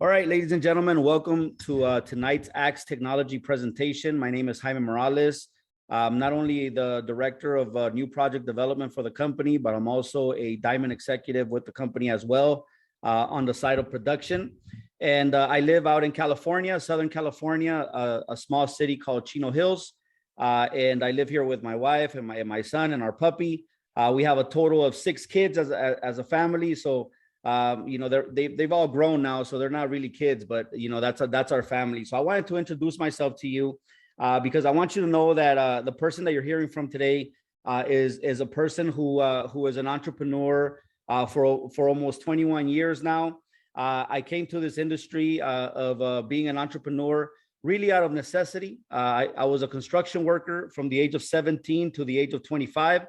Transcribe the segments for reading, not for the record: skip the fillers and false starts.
All right, ladies and gentlemen, welcome to tonight's Axe Technology presentation. My name is Jaime Morales. I'm not only the director of new project development for the company, but I'm also a diamond executive with the company as well on the side of production. And I live out in California, Southern California, a small city called Chino Hills. And I live here with my wife and my son and our puppy. We have a total of 6 kids as a family. So you know, they've all grown now, so they're not really kids, but you know, that's our family. So I wanted to introduce myself to you because I want you to know that the person that you're hearing from today is a person who is an entrepreneur for almost 21 years now. I came to this industry of being an entrepreneur really out of necessity. I was a construction worker from the age of 17 to the age of 25.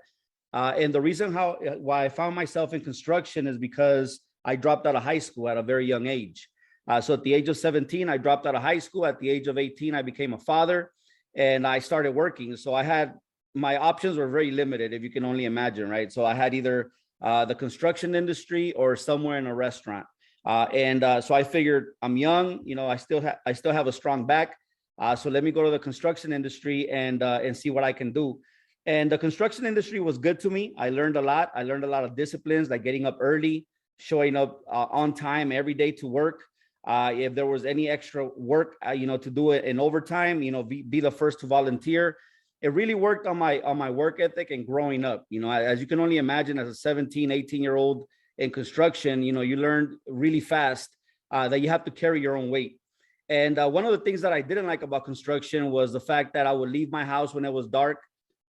And the reason why I found myself in construction is because I dropped out of high school at a very young age. So at the age of 17, I dropped out of high school. At the age of 18, I became a father and I started working. So my options were very limited, if you can only imagine, right? So I had either the construction industry or somewhere in a restaurant. So I figured I'm young, you know, I still have a strong back. So let me go to the construction industry and see what I can do. And the construction industry was good to me. I learned a lot. I learned a lot of disciplines, like getting up early, showing up on time every day to work. If there was any extra work, you know, to do it in overtime, you know, be the first to volunteer. It really worked on my work ethic and growing up. You know, as you can only imagine, as a 17, 18-year-old in construction, you know, you learned really fast that you have to carry your own weight. And one of the things that I didn't like about construction was the fact that I would leave my house when it was dark.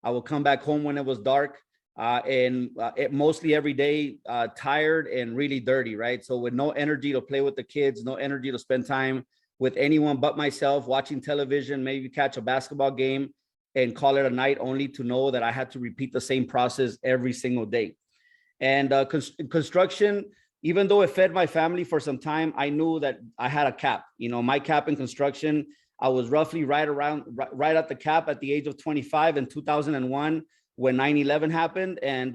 I would come back home when it was dark mostly every day, tired and really dirty, right? So with no energy to play with the kids, no energy to spend time with anyone but myself, watching television, maybe catch a basketball game and call it a night, only to know that I had to repeat the same process every single day. And construction, even though it fed my family for some time, I knew that I had a cap. You know, my cap in construction, I was roughly right at the cap at the age of 25 in 2001 when 9/11 happened. And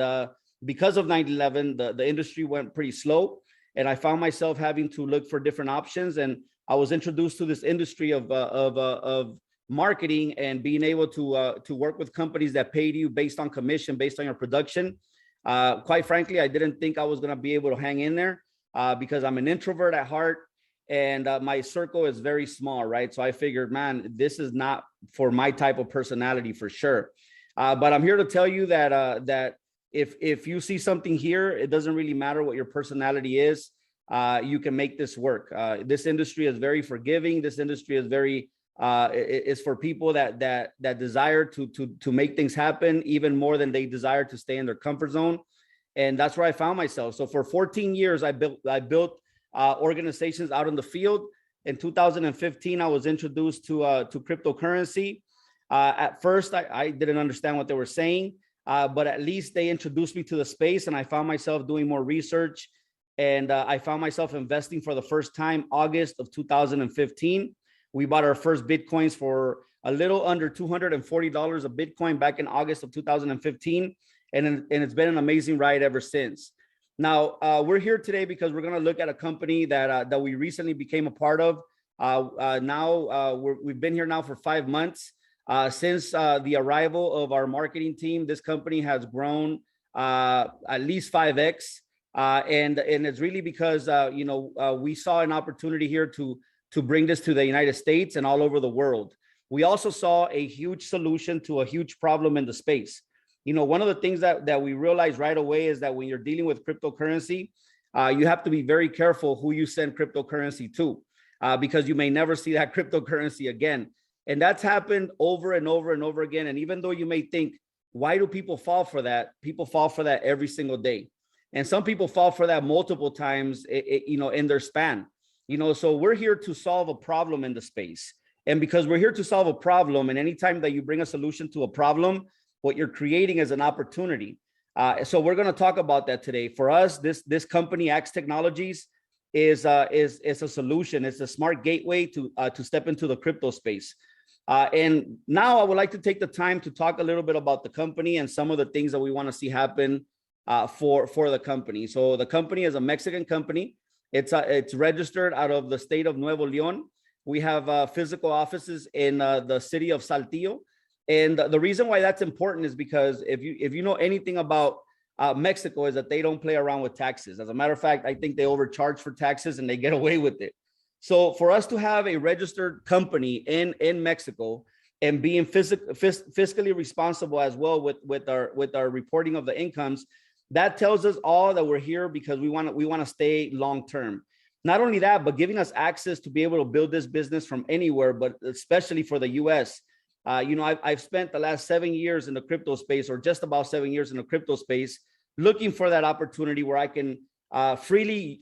because of 9/11, the industry went pretty slow. And I found myself having to look for different options. And I was introduced to this industry of marketing and being able to work with companies that paid you based on commission, based on your production. Quite frankly, I didn't think I was going to be able to hang in there because I'm an introvert at heart. And my circle is very small, right? So I figured, man, this is not for my type of personality for sure. But I'm here to tell you that if you see something here, it doesn't really matter what your personality is. You can make this work. This industry is very forgiving. This industry is is for people that desire to make things happen even more than they desire to stay in their comfort zone. And that's where I found myself. So for 14 years, I built organizations out in the field. In 2015, I was introduced to cryptocurrency. At first, I didn't understand what they were saying, but at least they introduced me to the space, and I found myself doing more research. And I found myself investing for the first time August of 2015. We bought our first Bitcoins for a little under $240 a Bitcoin back in August of 2015. And it's been an amazing ride ever since. Now, we're here today because we're going to look at a company that we recently became a part of. We've been here now for 5 months. Since the arrival of our marketing team, this company has grown at least 5x. And it's really because, we saw an opportunity here to bring this to the United States and all over the world. We also saw a huge solution to a huge problem in the space. You know, one of the things that we realized right away is that when you're dealing with cryptocurrency, you have to be very careful who you send cryptocurrency to, because you may never see that cryptocurrency again. And that's happened over and over and over again. And even though you may think, why do people fall for that? People fall for that every single day. And some people fall for that multiple times, in their span. So we're here to solve a problem in the space. And because we're here to solve a problem, and anytime that you bring a solution to a problem, what you're creating is an opportunity. So we're going to talk about that today. For us, this company, Axe Technologies, is a solution. It's a smart gateway to step into the crypto space. And now I would like to take the time to talk a little bit about the company and some of the things that we want to see happen for the company. So the company is a Mexican company. It's registered out of the state of Nuevo León. We have physical offices in the city of Saltillo. And the reason why that's important is because if you know anything about Mexico, is that they don't play around with taxes. As a matter of fact, I think they overcharge for taxes and they get away with it. So for us to have a registered company in Mexico and being fiscally responsible as well with our reporting of the incomes, that tells us all that we're here because we want to stay long term. Not only that, but giving us access to be able to build this business from anywhere, but especially for the US. I've spent the last 7 years in the crypto space, or just about 7 years in the crypto space, looking for that opportunity where I can freely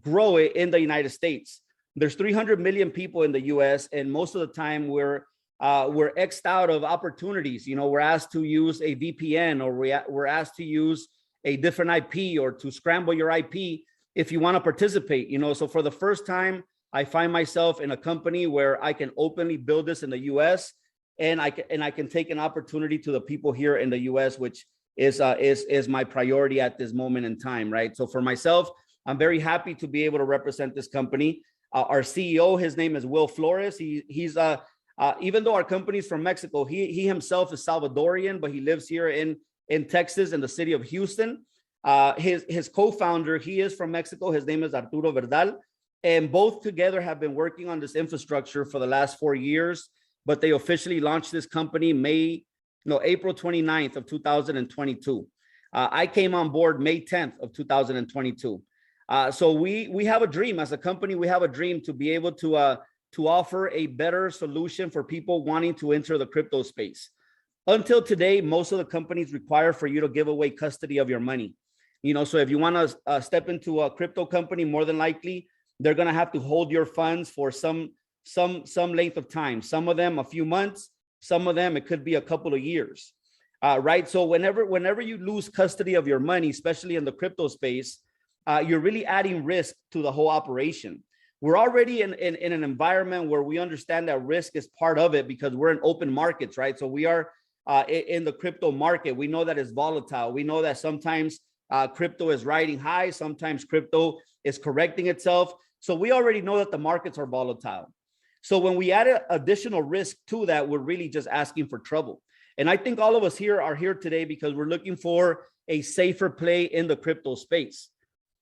grow it in the United States. There's 300 million people in the US, and most of the time we're X'd out of opportunities. We're asked to use a VPN, or we're asked to use a different IP, or to scramble your IP if you want to participate. So for the first time, I find myself in a company where I can openly build this in the US, and I can take an opportunity to the people here in the US, which is my priority at this moment in time, right? So for myself, I'm very happy to be able to represent this company. Our CEO, his name is Will Flores. He's even though our company is from Mexico, he himself is Salvadorian, but he lives here in Texas, in the city of Houston. His co-founder, he is from Mexico. His name is Arturo Verdal, and both together have been working on this infrastructure for the last 4 years. But they officially launched this company April 29th of 2022. I came on board May 10th of 2022. So we have a dream as a company. We have a dream to be able to offer a better solution for people wanting to enter the crypto space. Until today, most of the companies require for you to give away custody of your money. So if you want to step into a crypto company, more than likely, they're going to have to hold your funds for some length of time. Some of them a few months, some of them it could be a couple of years, right? So whenever you lose custody of your money, especially in the crypto space, you're really adding risk to the whole operation. We're already in an environment where we understand that risk is part of it because we're in open markets, right? So we are in the crypto market. We know that it's volatile. We know that sometimes crypto is riding high, sometimes crypto is correcting itself. So we already know that the markets are volatile. So when we add additional risk to that, we're really just asking for trouble. And I think all of us here are here today because we're looking for a safer play in the crypto space.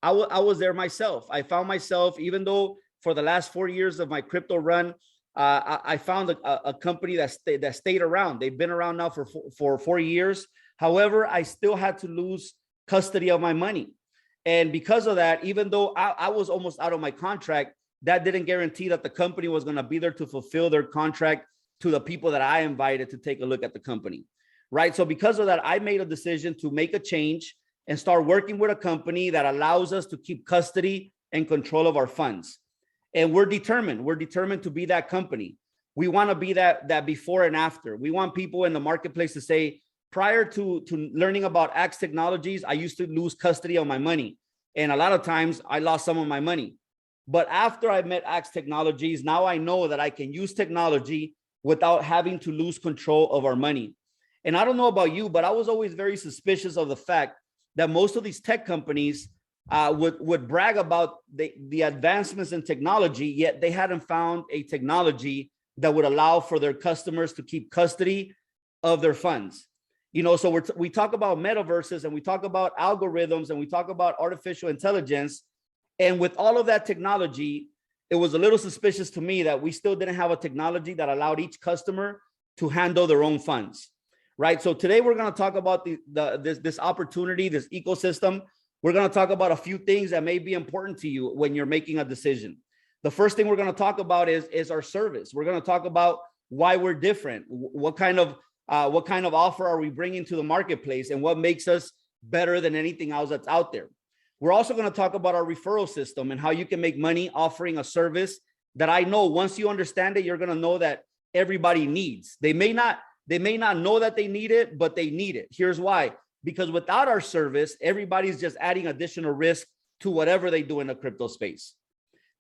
I was there myself. I found myself, even though for the last 4 years of my crypto run, I found a company that stayed around. They've been around now for 4 years. However, I still had to lose custody of my money. And because of that, even though I was almost out of my contract, that didn't guarantee that the company was going to be there to fulfill their contract to the people that I invited to take a look at the company, right? So because of that, I made a decision to make a change and start working with a company that allows us to keep custody and control of our funds. And we're determined to be that company. We want to be that before and after. We want people in the marketplace to say, prior to learning about Axe Technologies, I used to lose custody of my money. And a lot of times I lost some of my money. But after I met Axe Technologies, now I know that I can use technology without having to lose control of our money. And I don't know about you, but I was always very suspicious of the fact that most of these tech companies would brag about the advancements in technology, yet they hadn't found a technology that would allow for their customers to keep custody of their funds. So we talk about metaverses, and we talk about algorithms, and we talk about artificial intelligence. And with all of that technology, it was a little suspicious to me that we still didn't have a technology that allowed each customer to handle their own funds, right? So today we're going to talk about this opportunity, this ecosystem. We're going to talk about a few things that may be important to you when you're making a decision. The first thing we're going to talk about is our service. We're going to talk about why we're different. What kind of offer are we bringing to the marketplace, and what makes us better than anything else that's out there. We're also going to talk about our referral system and how you can make money offering a service that I know once you understand it, you're going to know that everybody needs. They may not know that they need it, but they need it. Here's why. Because without our service, everybody's just adding additional risk to whatever they do in the crypto space.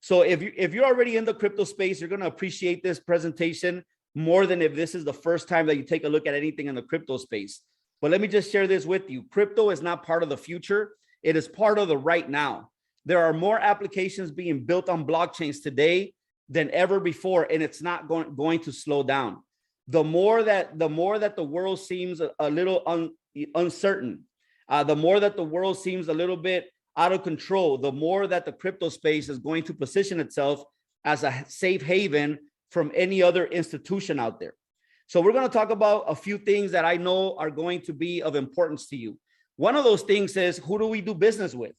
So if you're already in the crypto space, you're going to appreciate this presentation more than if this is the first time that you take a look at anything in the crypto space. But let me just share this with you. Crypto is not part of the future. It is part of the right now. There are more applications being built on blockchains today than ever before, and it's not going to slow down. The more that the world seems a little uncertain, the more that the world seems a little bit out of control, the more that the crypto space is going to position itself as a safe haven from any other institution out there. So we're going to talk about a few things that I know are going to be of importance to you. One of those things is, who do we do business with,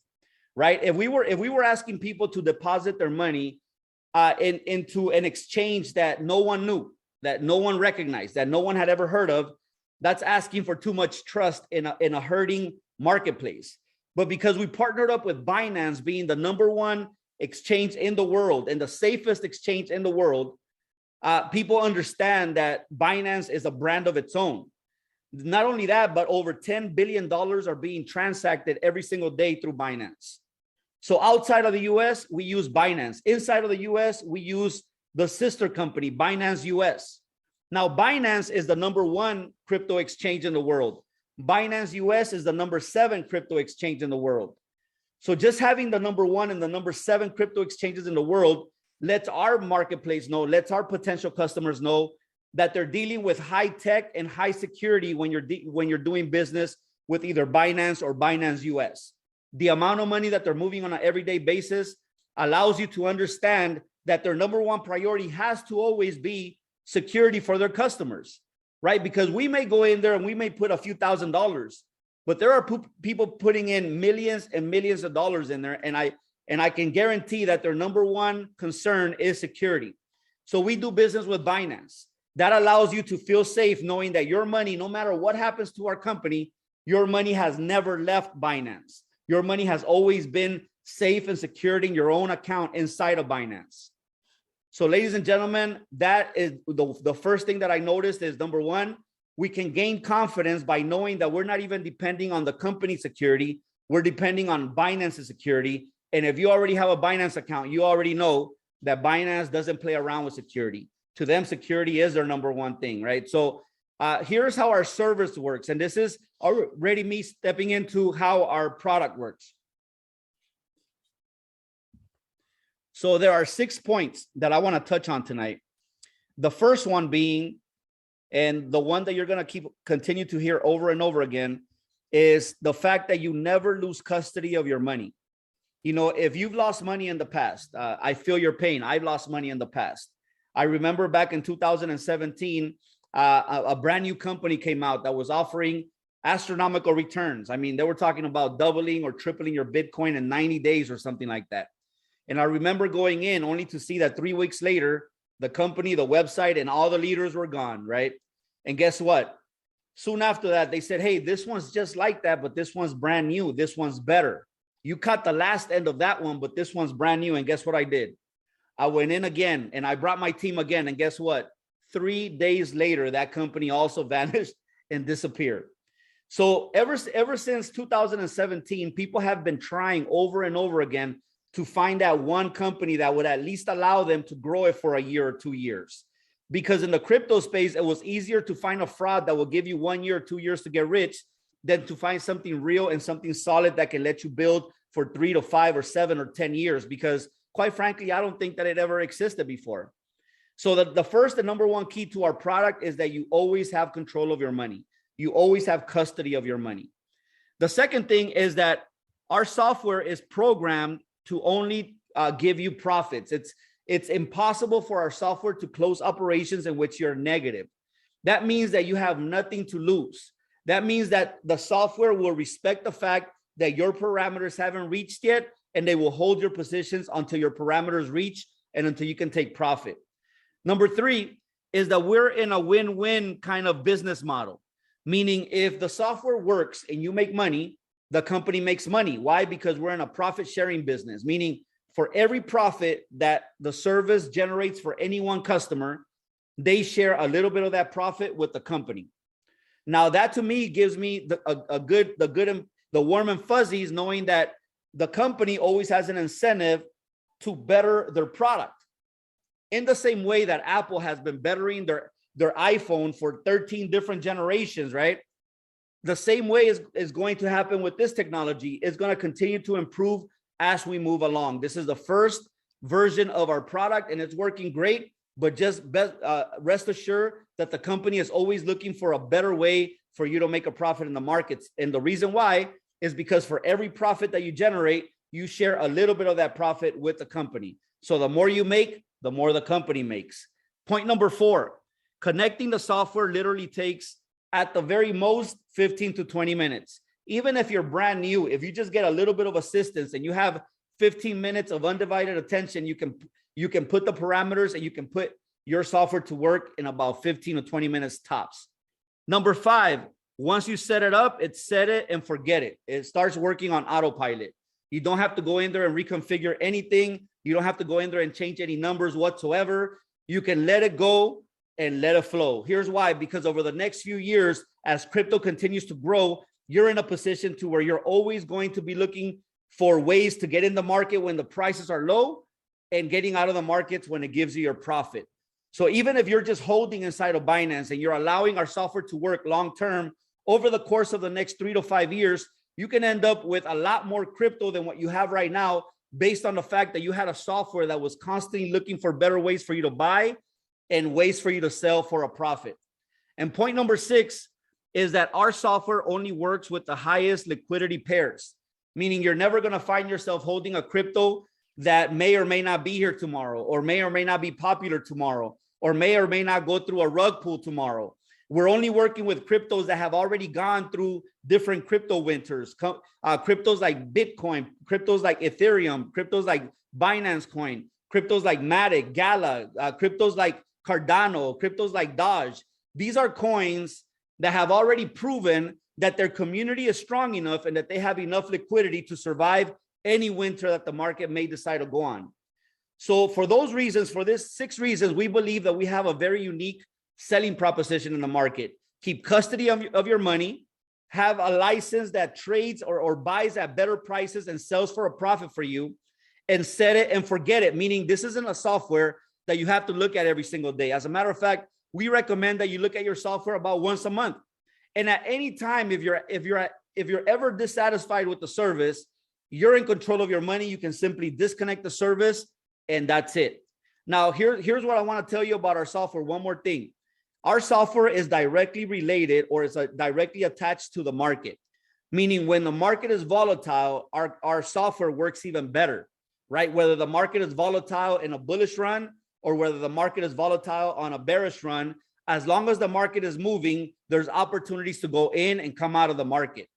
right? If we were asking people to deposit their money into an exchange that no one knew, that no one recognized, that no one had ever heard of, that's asking for too much trust in a hurting marketplace. But because we partnered up with Binance being the #1 exchange in the world and the safest exchange in the world, people understand that Binance is a brand of its own. Not only that, but over $10 billion are being transacted every single day through Binance. So outside of the US, we use Binance. Inside of the US, we use the sister company, binanceUS. Now, Binance is the #1 crypto exchange in the world. binanceUS is the #7 crypto exchange in the world. So just having the #1 and the #7 crypto exchanges in the world lets our marketplace know, lets our potential customers know that they're dealing with high tech and high security when you're doing business with either Binance or binanceUS. The amount of money that they're moving on an everyday basis allows you to understand that their #1 priority has to always be security for their customers, right? Because we may go in there and we may put a few $1,000s, but there are people putting in millions and millions of dollars in there. And I can guarantee that their #1 concern is security. So we do business with Binance. That allows you to feel safe knowing that your money, no matter what happens to our company, your money has never left Binance. Your money has always been safe and secured in your own account inside of Binance. So ladies and gentlemen, that is the first thing that I noticed is, #1, we can gain confidence by knowing that we're not even depending on the company's security. We're depending on Binance's security. And if you already have a Binance account, you already know that Binance doesn't play around with security. To them, security is their #1 thing, right? So here's how our service works. And this is already me stepping into how our product works. So there are 6 points that I want to touch on tonight. The first one being, and the one that you're going to continue to hear over and over again, is the fact that you never lose custody of your money. You know, if you've lost money in the past, I feel your pain. I've lost money in the past. I remember back in 2017, a brand new company came out that was offering astronomical returns. I mean, they were talking about doubling or tripling your Bitcoin in 90 days or something like that. And I remember going in only to see that 3 weeks later, the company, the website, and all the leaders were gone, right? And guess what? Soon after that, they said, hey, this one's just like that, but this one's brand new. This one's better. You caught the last end of that one, but this one's brand new. And guess what I did? I went in again and I brought my team again. And guess what? 3 days later, that company also vanished and disappeared. So ever since 2017, people have been trying over and over again to find that one company that would at least allow them to grow it for a year or 2 years. Because in the crypto space, it was easier to find a fraud that will give you 1 year, 2 years to get rich than to find something real and something solid that can let you build for 3 to 5 or 7 or 10 years. Because quite frankly, I don't think that it ever existed before. So the first and #1 key to our product is that you always have control of your money. You always have custody of your money. The second thing is that our software is programmed to only give you profits. It's impossible for our software to close operations in which you're negative. That means that you have nothing to lose. That means that the software will respect the fact that your parameters haven't reached yet, and they will hold your positions until your parameters reach and until you can take profit. #3 is that we're in a win-win kind of business model, meaning if the software works and you make money, the company makes money. Why? Because we're in a profit sharing business, meaning for every profit that the service generates for any one customer, they share a little bit of that profit with the company. Now that to me gives me the warm and fuzzies, knowing that the company always has an incentive to better their product. In the same way that Apple has been bettering their iPhone for 13 different generations, right? The same way is going to happen with this technology. It's going to continue to improve as we move along. This is the first version of our product and it's working great, but just rest assured that the company is always looking for a better way for you to make a profit in the markets. And the reason why is because for every profit that you generate, you share a little bit of that profit with the company. So the more you make, the more the company makes. Point number 4, connecting the software literally takes at the very most 15 to 20 minutes. Even if you're brand new, if you just get a little bit of assistance and you have 15 minutes of undivided attention, you can put the parameters and you can put your software to work in about 15 to 20 minutes tops. Number 5, once you set it up, it's set it and forget it. It starts working on autopilot. You don't have to go in there and reconfigure anything. You don't have to go in there and change any numbers whatsoever. You can let it go and let it flow. Here's why, because over the next few years, as crypto continues to grow, you're in a position to where you're always going to be looking for ways to get in the market when the prices are low and getting out of the markets when it gives you your profit. So even if you're just holding inside of Binance and you're allowing our software to work long-term over the course of the next 3 to 5 years, you can end up with a lot more crypto than what you have right now, based on the fact that you had a software that was constantly looking for better ways for you to buy and ways for you to sell for a profit. And point number 6 is that our software only works with the highest liquidity pairs, meaning you're never going to find yourself holding a crypto that may or may not be here tomorrow, or may or may not be popular tomorrow, or may or may not go through a rug pull tomorrow. We're only working with cryptos that have already gone through different crypto winters, cryptos like Bitcoin, cryptos like Ethereum, cryptos like Binance Coin, cryptos like Matic, Gala, cryptos like Cardano, cryptos like Doge. These are coins that have already proven that their community is strong enough and that they have enough liquidity to survive any winter that the market may decide to go on. So for those reasons, for this 6 reasons, we believe that we have a very unique selling proposition in the market. Keep custody of your money, have a license that trades or buys at better prices and sells for a profit for you, and set it and forget it, meaning this isn't a software that you have to look at every single day. As a matter of fact, we recommend that you look at your software about once a month. And at any time, if you're ever dissatisfied with the service, you're in control of your money. You can simply disconnect the service and that's it. Now, here's what I want to tell you about our software. One more thing. Our software is directly related, or is directly attached to the market, meaning when the market is volatile, our software works even better, right? Whether the market is volatile in a bullish run or whether the market is volatile on a bearish run, as long as the market is moving, there's opportunities to go in and come out of the market.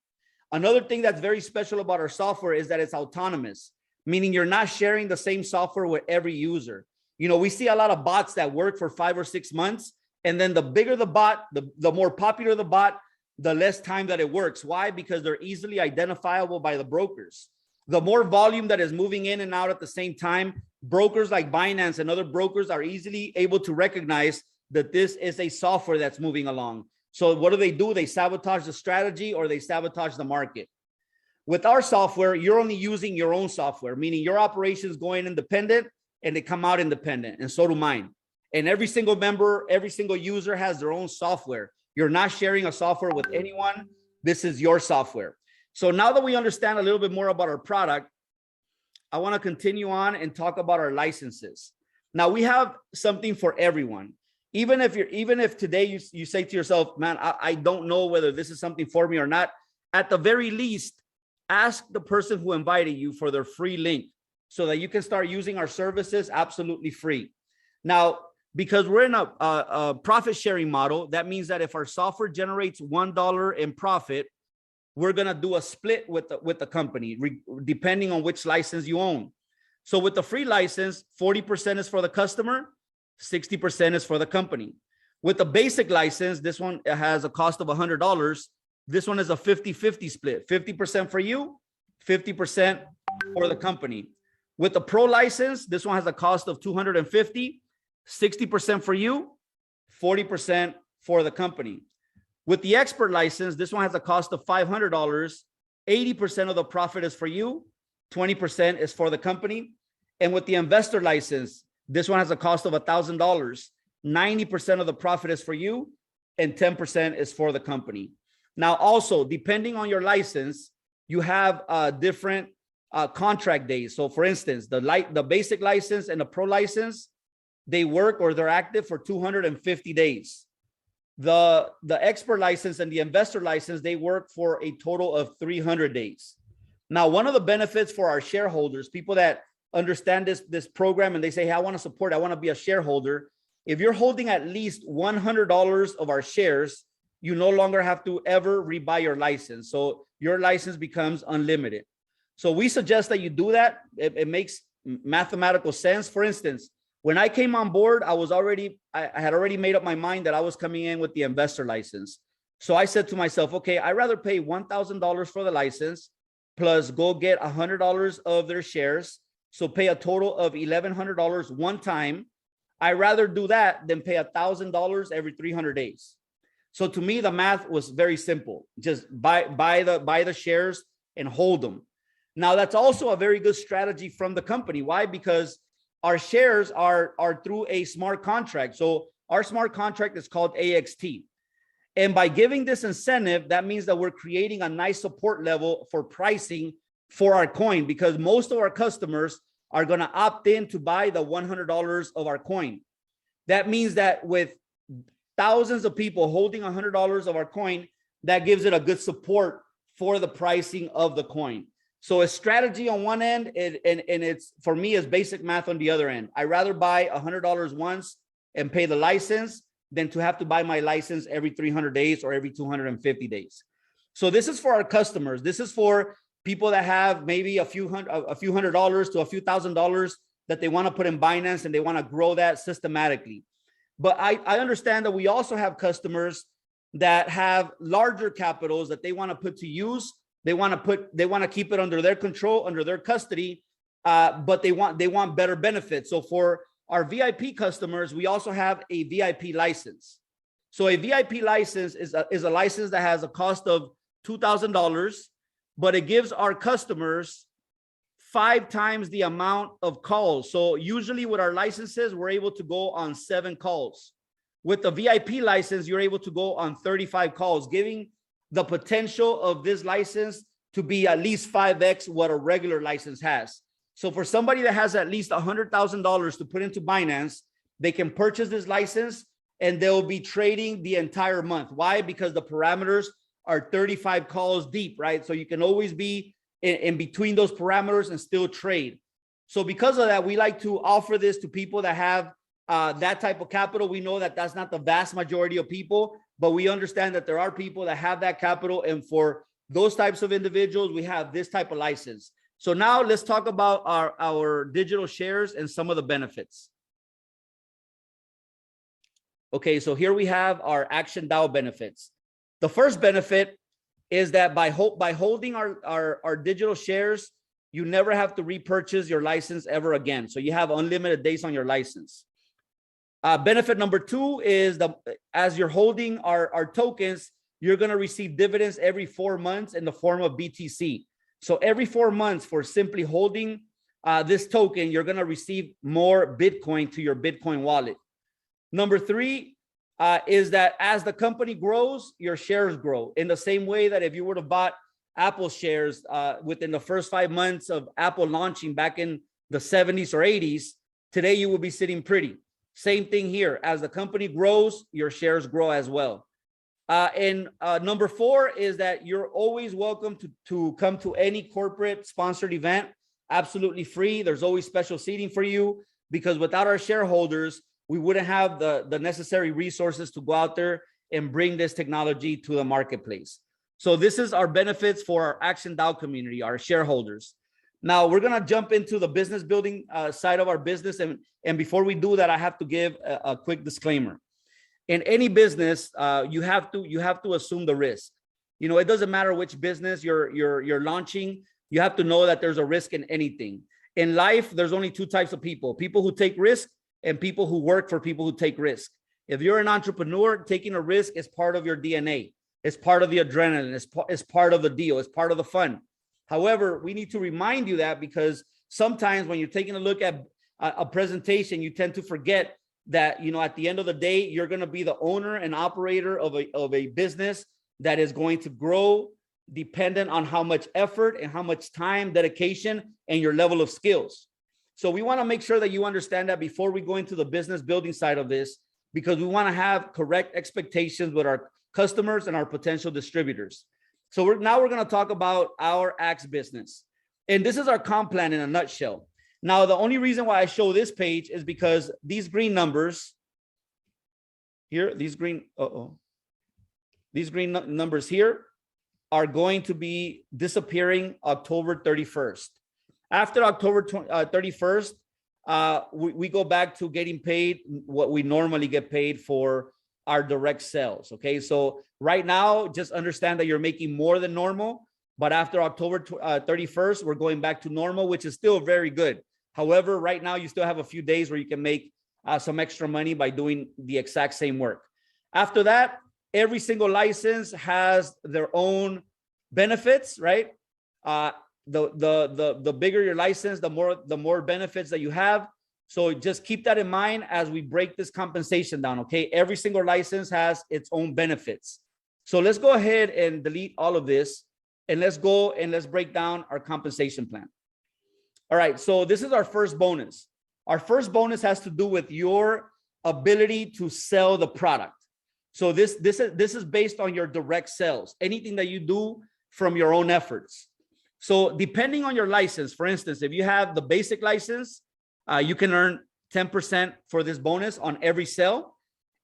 Another thing that's very special about our software is that it's autonomous, meaning you're not sharing the same software with every user. You know, we see a lot of bots that work for 5 or 6 months, and then the bigger the bot, the more popular the bot, the less time that it works. Why? Because they're easily identifiable by the brokers. The more volume that is moving in and out at the same time, brokers like Binance and other brokers are easily able to recognize that this is a software that's moving along. So what do? They sabotage the strategy or they sabotage the market. With our software, you're only using your own software, meaning your operations going independent and they come out independent, and so do mine. And every single member, every single user has their own software. You're not sharing a software with anyone. This is your software. So now that we understand a little bit more about our product, I want to continue on and talk about our licenses. Now we have something for everyone. Even if today you say to yourself, man, I don't know whether this is something for me or not, at the very least, ask the person who invited you for their free link so that you can start using our services absolutely free. Now, because we're in a profit sharing model, that means that if our software generates $1 in profit, we're going to do a split with the company, depending on which license you own. So with the free license, 40% is for the customer, 60% is for the company. With the basic license, this one has a cost of $100. This one is a 50-50 split, 50% for you, 50% for the company. With the pro license, this one has a cost of $250, 60% for you, 40% for the company. With the expert license, this one has a cost of $500. 80% of the profit is for you, 20% is for the company. And with the investor license, this one has a cost of $1,000. 90% of the profit is for you and 10% is for the company. Now, also, depending on your license, you have different contract days. So for instance, the basic license and the pro license, they work or they're active for 250 days. The expert license and the investor license, they work for a total of 300 days. Now, one of the benefits for our shareholders, people that understand this program and they say, hey, I want to support, I want to be a shareholder. If you're holding at least $100 of our shares, you no longer have to ever rebuy your license. So your license becomes unlimited. So we suggest that you do that. It makes mathematical sense. For instance, when I came on board, I had already made up my mind that I was coming in with the investor license. So I said to myself, okay, I'd rather pay $1,000 for the license plus go get $100 of their shares. So pay a total of $1,100 one time. I'd rather do that than pay $1,000 every 300 days. So to me, the math was very simple. Just buy the shares and hold them. Now, that's also a very good strategy from the company. Why? Because our shares are through a smart contract. So our smart contract is called AXT. And by giving this incentive, that means that we're creating a nice support level for pricing for our coin, because most of our customers are going to opt in to buy the $100 of our coin. That means that with thousands of people holding $100 of our coin, that gives it a good support for the pricing of the coin. So a strategy on one end, and it's, for me, is basic math on the other end. I'd rather buy $100 once and pay the license than to have to buy my license every 300 days or every 250 days. So this is for our customers. This is for people that have maybe a few hundred dollars to a few $1,000s that they want to put in Binance and they want to grow that systematically. But I understand that we also have customers that have larger capitals that they want to put to use. They want to keep it under their control, under their custody, but they want better benefits. So for our VIP customers, we also have a VIP license. So a VIP license is a license that has a cost of $2,000, but it gives our customers 5 times the amount of calls. So usually with our licenses, we're able to go on 7 calls. With the VIP license, you're able to go on 35 calls, giving the potential of this license to be at least 5x what a regular license has. So for somebody that has at least $100,000 to put into Binance, they can purchase this license and they'll be trading the entire month. Why? Because the parameters are 35 calls deep, right? So you can always be in between those parameters and still trade. So because of that, we like to offer this to people that have that type of capital. We know that that's not the vast majority of people, but we understand that there are people that have that capital. And for those types of individuals, we have this type of license. So now let's talk about our digital shares and some of the benefits. Okay, so here we have our Action DAO benefits. The first benefit is that by holding our digital shares, you never have to repurchase your license ever again. So you have unlimited days on your license. Benefit number 2 is as you're holding our tokens, you're going to receive dividends every 4 months in the form of BTC. So every 4 months for simply holding this token, you're going to receive more Bitcoin to your Bitcoin wallet. Number 3 is that as the company grows, your shares grow in the same way that if you were to bought Apple shares within the first 5 months of Apple launching back in the 70s or 80s, today you will be sitting pretty. Same thing here. As the company grows, your shares grow as well. And number 4 is that you're always welcome to come to any corporate sponsored event, absolutely free. There's always special seating for you, because without our shareholders, we wouldn't have the necessary resources to go out there and bring this technology to the marketplace. So this is our benefits for our Action DAO community, our shareholders. Now we're going to jump into the business building side of our business. And before we do that, I have to give a quick disclaimer. In any business, you have to assume the risk. You know, it doesn't matter which business you're launching. You have to know that there's a risk in anything. In life, there's only 2 types of people: people who take risk and people who work for people who take risk. If you're an entrepreneur, taking a risk is part of your DNA. It's part of the adrenaline. It's part of the deal. It's part of the fun. However, we need to remind you that, because sometimes when you're taking a look at a presentation, you tend to forget that, you know, at the end of the day, you're going to be the owner and operator of a business that is going to grow, dependent on how much effort and how much time, dedication, and your level of skills. So we want to make sure that you understand that before we go into the business building side of this, because we want to have correct expectations with our customers and our potential distributors. So now we're going to talk about our Axe business. And this is our comp plan in a nutshell. Now, the only reason why I show this page is because these green numbers here, these green numbers here are going to be disappearing October 31st. After October 31st, we go back to getting paid what we normally get paid for our direct sales. Okay, so right now, just understand that you're making more than normal, but after October 31st, we're going back to normal, which is still very good. However, right now, you still have a few days where you can make some extra money by doing the exact same work. After that, every single license has their own benefits, right? The bigger your license, the more benefits that you have. So just keep that in mind as we break this compensation down, okay? Every single license has its own benefits. So let's go ahead and delete all of this, and let's go and let's break down our compensation plan. All right, so this is our first bonus. Our first bonus has to do with your ability to sell the product. So this is based on your direct sales, anything that you do from your own efforts. So depending on your license, for instance, if you have the basic license, you can earn 10% for this bonus on every sale.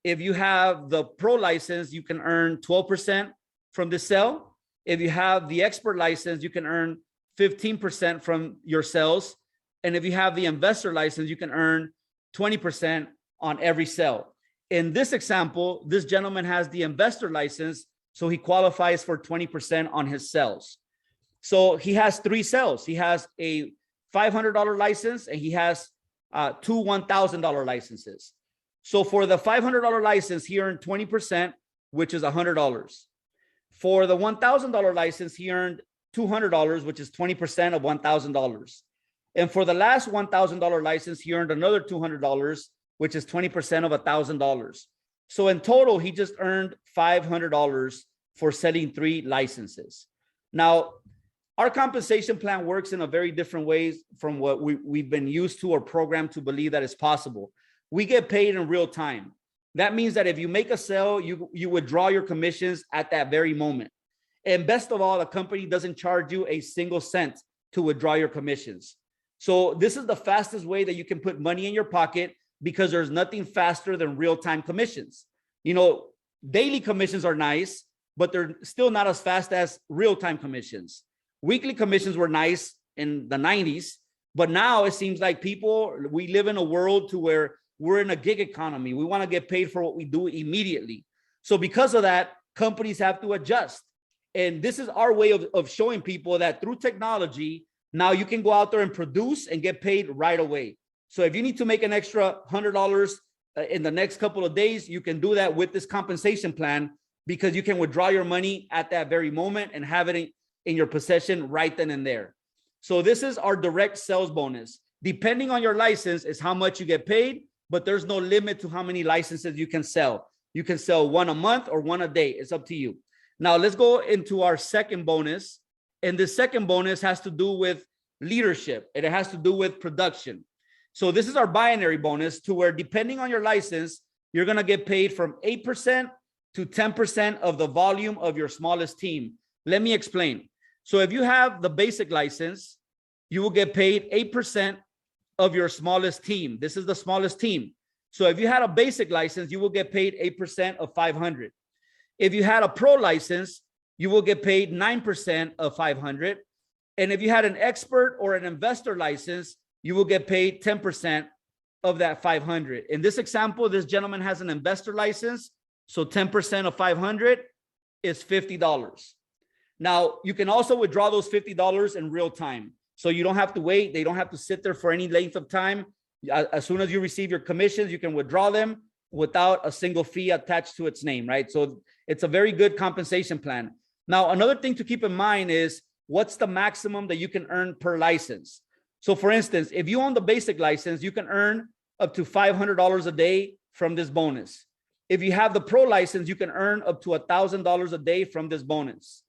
If you have the pro license, you can earn 12% from the sale. If you have the expert license, you can earn 15% from your sales. And if you have the investor license, you can earn 20% on every sale. In this example, this gentleman has the investor license, so he qualifies for 20% on his sales. So he has 3 sales. He has a $500 license and he has 2 $1,000 licenses. So for the $500 license, he earned 20%, which is $100. For the $1,000 license, he earned $200, which is 20% of $1,000. And for the last $1,000 license, he earned another $200, which is 20% of $1,000. So in total, he just earned $500 for selling 3 licenses. Now, our compensation plan works in a very different ways from what we've been used to or programmed to believe that is possible. We get paid in real time. That means that if you make a sale, you withdraw your commissions at that very moment. And best of all, the company doesn't charge you a single cent to withdraw your commissions. So this is the fastest way that you can put money in your pocket, because there's nothing faster than real-time commissions. You know, daily commissions are nice, but they're still not as fast as real-time commissions. Weekly commissions were nice in the 90s, but now it seems like we live in a world to where we're in a gig economy. We want to get paid for what we do immediately. So because of that, companies have to adjust. And this is our way of showing people that through technology, now you can go out there and produce and get paid right away. So if you need to make an extra $100 in the next couple of days, you can do that with this compensation plan, because you can withdraw your money at that very moment and have it in your possession right then and there. So this is our direct sales bonus. Depending on your license is how much you get paid, but there's no limit to how many licenses you can sell. You can sell 1 a month or 1 a day. It's up to you. Now let's go into our second bonus. And the second bonus has to do with leadership. And it has to do with production. So this is our binary bonus, to where depending on your license, you're going to get paid from 8% to 10% of the volume of your smallest team. Let me explain. So if you have the basic license, you will get paid 8% of your smallest team. This is the smallest team. So if you had a basic license, you will get paid 8% of 500. If you had a pro license, you will get paid 9% of 500. And if you had an expert or an investor license, you will get paid 10% of that 500. In this example, this gentleman has an investor license. So 10% of 500 is $50. Now, you can also withdraw those $50 in real time. So you don't have to wait. They don't have to sit there for any length of time. As soon as you receive your commissions, you can withdraw them without a single fee attached to its name, right? So it's a very good compensation plan. Now, another thing to keep in mind is what's the maximum that you can earn per license. So for instance, if you own the basic license, you can earn up to $500 a day from this bonus. If you have the pro license, you can earn up to $1,000 a day from this bonus.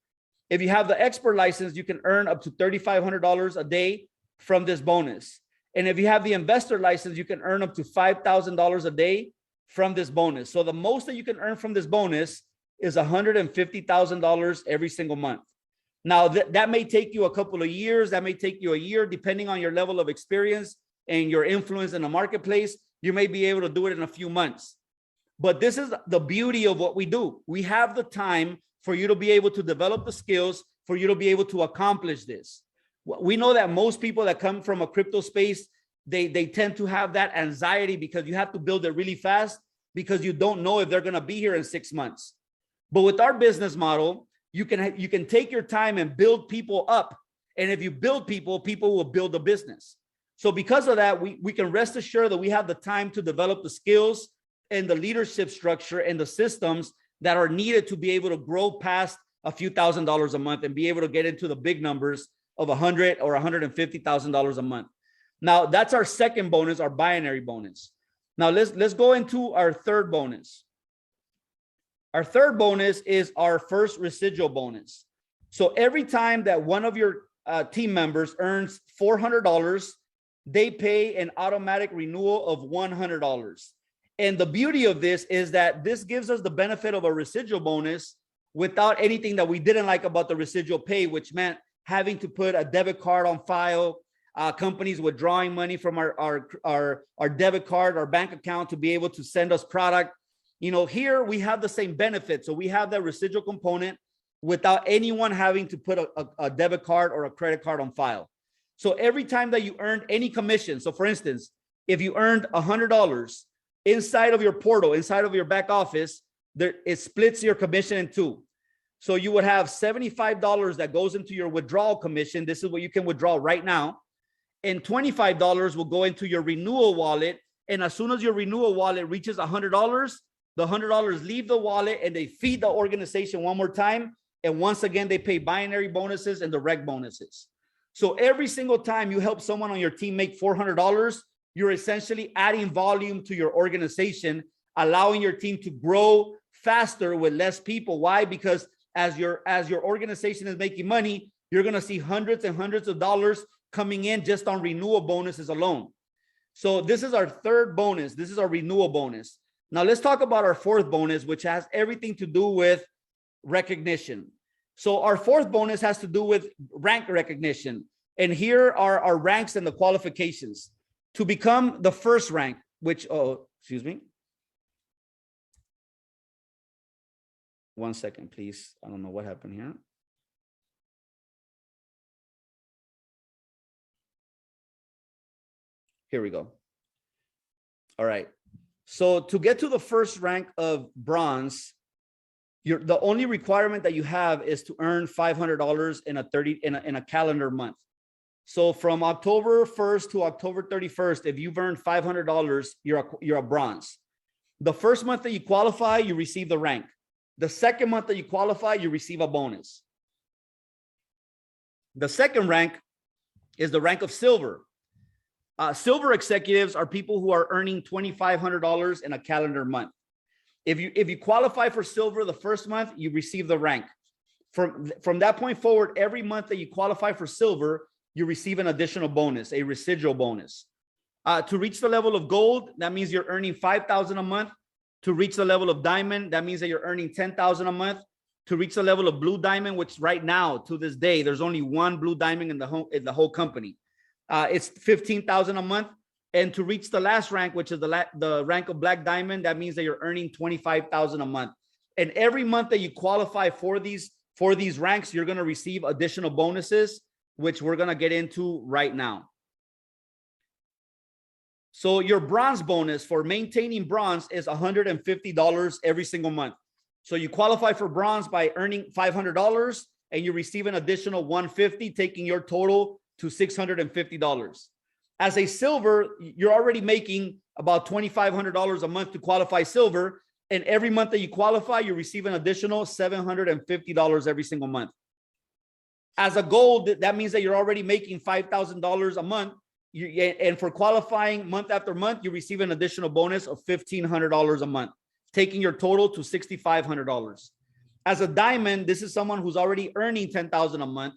If you have the expert license, you can earn up to $3,500 a day from this bonus. And if you have the investor license, you can earn up to $5,000 a day from this bonus. So the most that you can earn from this bonus is $150,000 every single month. Now, that may take you a couple of years. That may take you a year, depending on your level of experience and your influence in the marketplace. You may be able to do it in a few months. But this is the beauty of what we do. We have the time for you to be able to develop the skills, for you to be able to accomplish this. We know that most people that come from a crypto space, they tend to have that anxiety because you have to build it really fast because you don't know if they're going to be here in 6 months. But with our business model, you can take your time and build people up. And if you build people, people will build a business. So because of that, we can rest assured that we have the time to develop the skills and the leadership structure and the systems that are needed to be able to grow past a few $1,000s a month and be able to get into the big numbers of $100,000 or $150,000 a month. Now, that's our second bonus, our binary bonus. Now, let's go into our third bonus. Our third bonus is our first residual bonus. So every time that one of your team members earns $400, they pay an automatic renewal of $100. And the beauty of this is that this gives us the benefit of a residual bonus without anything that we didn't like about the residual pay, which meant having to put a debit card on file, companies withdrawing money from our debit card, our bank account to be able to send us product. You know, here we have the same benefit. So we have that residual component without anyone having to put a debit card or a credit card on file. So every time that you earned any commission, so for instance, if you earned $100 inside of your portal, inside of your back office, it splits your commission in two. So you would have $75 that goes into your withdrawal commission. This is what you can withdraw right now. And $25 will go into your renewal wallet. And as soon as your renewal wallet reaches $100, the $100 leave the wallet and they feed the organization one more time. And once again, they pay binary bonuses and direct bonuses. So every single time you help someone on your team make $400, you're essentially adding volume to your organization, allowing your team to grow faster with less people. Why? Because as your organization is making money, you're going to see hundreds and hundreds of dollars coming in just on renewal bonuses alone. So this is our third bonus. This is our renewal bonus. Now let's talk about our fourth bonus, which has everything to do with recognition. So our fourth bonus has to do with rank recognition. And here are our ranks and the qualifications. To become the first rank, which, excuse me. One second, please. I don't know what happened here. Here we go. All right. So to get to the first rank of bronze, the only requirement that you have is to earn $500 in a calendar month. So from October 1st to October 31st, if you've earned $500, you're a bronze. The first month that you qualify, you receive the rank. The second month that you qualify, you receive a bonus. The second rank is the rank of silver. Silver executives are people who are earning $2,500 in a calendar month. If you qualify for silver the first month, you receive the rank. From that point forward, every month that you qualify for silver, you receive an additional bonus, a residual bonus. To reach the level of gold, that means you're earning $5,000 a month. To reach the level of diamond, that means that you're earning $10,000 a month. To reach the level of blue diamond, which right now, to this day, there's only one blue diamond in the whole company. It's $15,000 a month. And to reach the last rank, which is the rank of black diamond, that means that you're earning $25,000 a month. And every month that you qualify for these ranks, you're going to receive additional bonuses, which we're going to get into right now. So your bronze bonus for maintaining bronze is $150 every single month. So you qualify for bronze by earning $500 and you receive an additional $150, taking your total to $650. As a silver, you're already making about $2,500 a month to qualify silver. And every month that you qualify, you receive an additional $750 every single month. As a gold, that means that you're already making $5,000 a month. And for qualifying month after month, you receive an additional bonus of $1,500 a month, taking your total to $6,500. As a diamond, this is someone who's already earning 10,000 a month.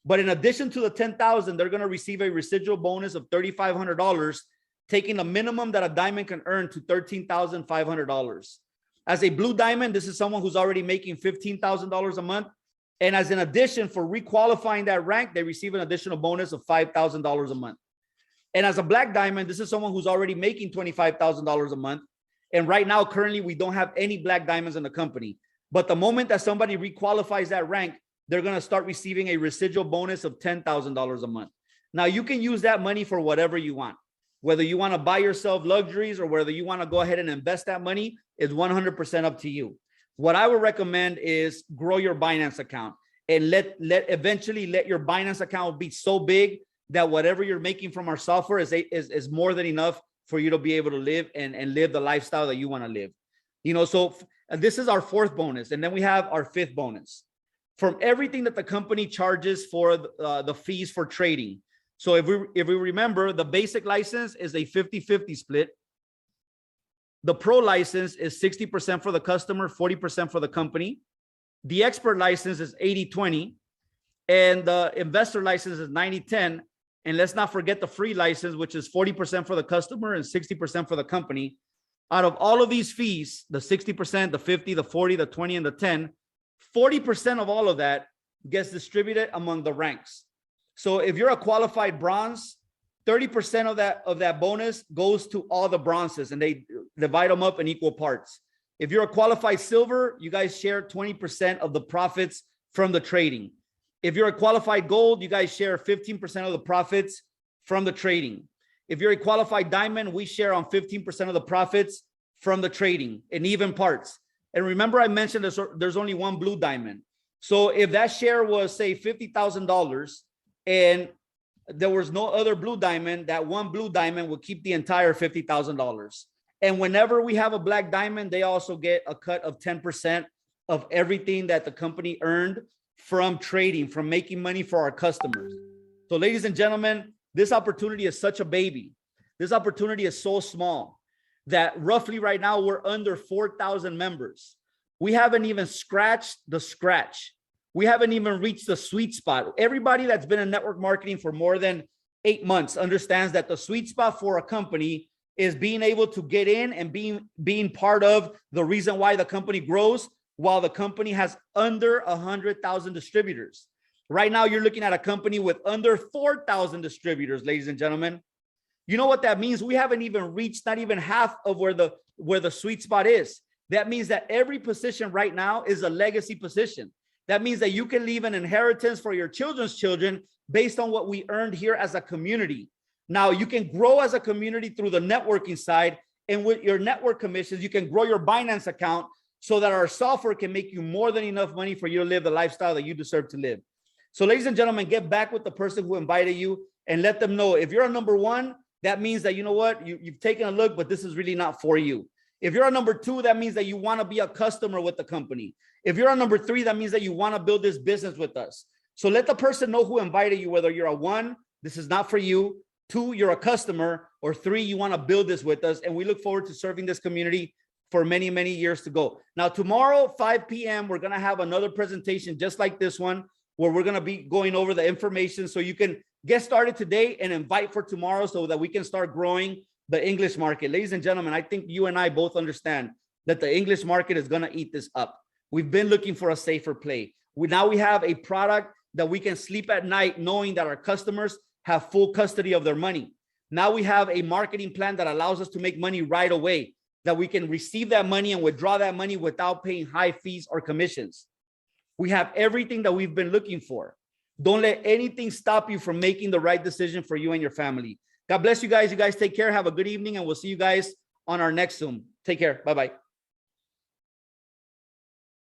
But in addition to the 10,000, they're going to receive a residual bonus of $3,500, taking the minimum that a diamond can earn to $13,500. As a blue diamond, this is someone who's already making $15,000 a month. And as an addition for requalifying that rank, they receive an additional bonus of $5,000 a month. And as a black diamond, this is someone who's already making $25,000 a month. And right now, currently, we don't have any black diamonds in the company. But the moment that somebody requalifies that rank, they're going to start receiving a residual bonus of $10,000 a month. Now, you can use that money for whatever you want. Whether you want to buy yourself luxuries or whether you want to go ahead and invest that money is 100% up to you. What I would recommend is grow your Binance account and eventually let your Binance account be so big that whatever you're making from our software is more than enough for you to be able to live and live the lifestyle that you want to live. You know, so this is our fourth bonus. And then we have our fifth bonus. From everything that the company charges for the fees for trading. So if we remember, the basic license is a 50-50 split. The pro license is 60% for the customer, 40% for the company. The expert license is 80-20. And the investor license is 90-10. And let's not forget the free license, which is 40% for the customer and 60% for the company. Out of all of these fees, the 60%, the 50, the 40, the 20, and the 10, 40% of all of that gets distributed among the ranks. So if you're a qualified bronze, 30% of that bonus goes to all the bronzes and they divide them up in equal parts. If you're a qualified silver, you guys share 20% of the profits from the trading. If you're a qualified gold, you guys share 15% of the profits from the trading. If you're a qualified diamond, we share on 15% of the profits from the trading in even parts. And remember, I mentioned there's only one blue diamond. So if that share was, say, $50,000 and there was no other blue diamond, that one blue diamond would keep the entire $50,000. And whenever we have a black diamond, they also get a cut of 10% of everything that the company earned from trading, from making money for our customers. So ladies and gentlemen, this opportunity is such a baby. This opportunity is so small that roughly right now we're under 4,000 members. We haven't even scratched the scratch. We haven't even reached the sweet spot. Everybody that's been in network marketing for more than 8 months understands that the sweet spot for a company is being able to get in and being part of the reason why the company grows while the company has under 100,000 distributors. Right now, you're looking at a company with under 4,000 distributors, ladies and gentlemen. You know what that means? We haven't even reached not even half of where the sweet spot is. That means that every position right now is a legacy position. That means that you can leave an inheritance for your children's children based on what we earned here as a community. Now, you can grow as a community through the networking side, and with your network commissions, you can grow your Binance account so that our software can make you more than enough money for you to live the lifestyle that you deserve to live. So ladies and gentlemen, get back with the person who invited you and let them know if you're a number one, that means that, you know what, you've taken a look, but this is really not for you. If you're a number two, that means that you want to be a customer with the company. If you're a number three, that means that you want to build this business with us. So let the person know who invited you, whether you're a one, this is not for you, two, you're a customer, or three, you want to build this with us. And we look forward to serving this community for many, many years to go. Now, tomorrow, 5 p.m., we're going to have another presentation just like this one, where we're going to be going over the information so you can get started today and invite for tomorrow so that we can start growing the English market. Ladies and gentlemen, I think you and I both understand that the English market is going to eat this up. We've been looking for a safer play. Now we have a product that we can sleep at night knowing that our customers have full custody of their money. Now we have a marketing plan that allows us to make money right away, that we can receive that money and withdraw that money without paying high fees or commissions. We have everything that we've been looking for. Don't let anything stop you from making the right decision for you and your family. God bless you guys. You guys take care. Have a good evening, and we'll see you guys on our next Zoom. Take care. Bye-bye.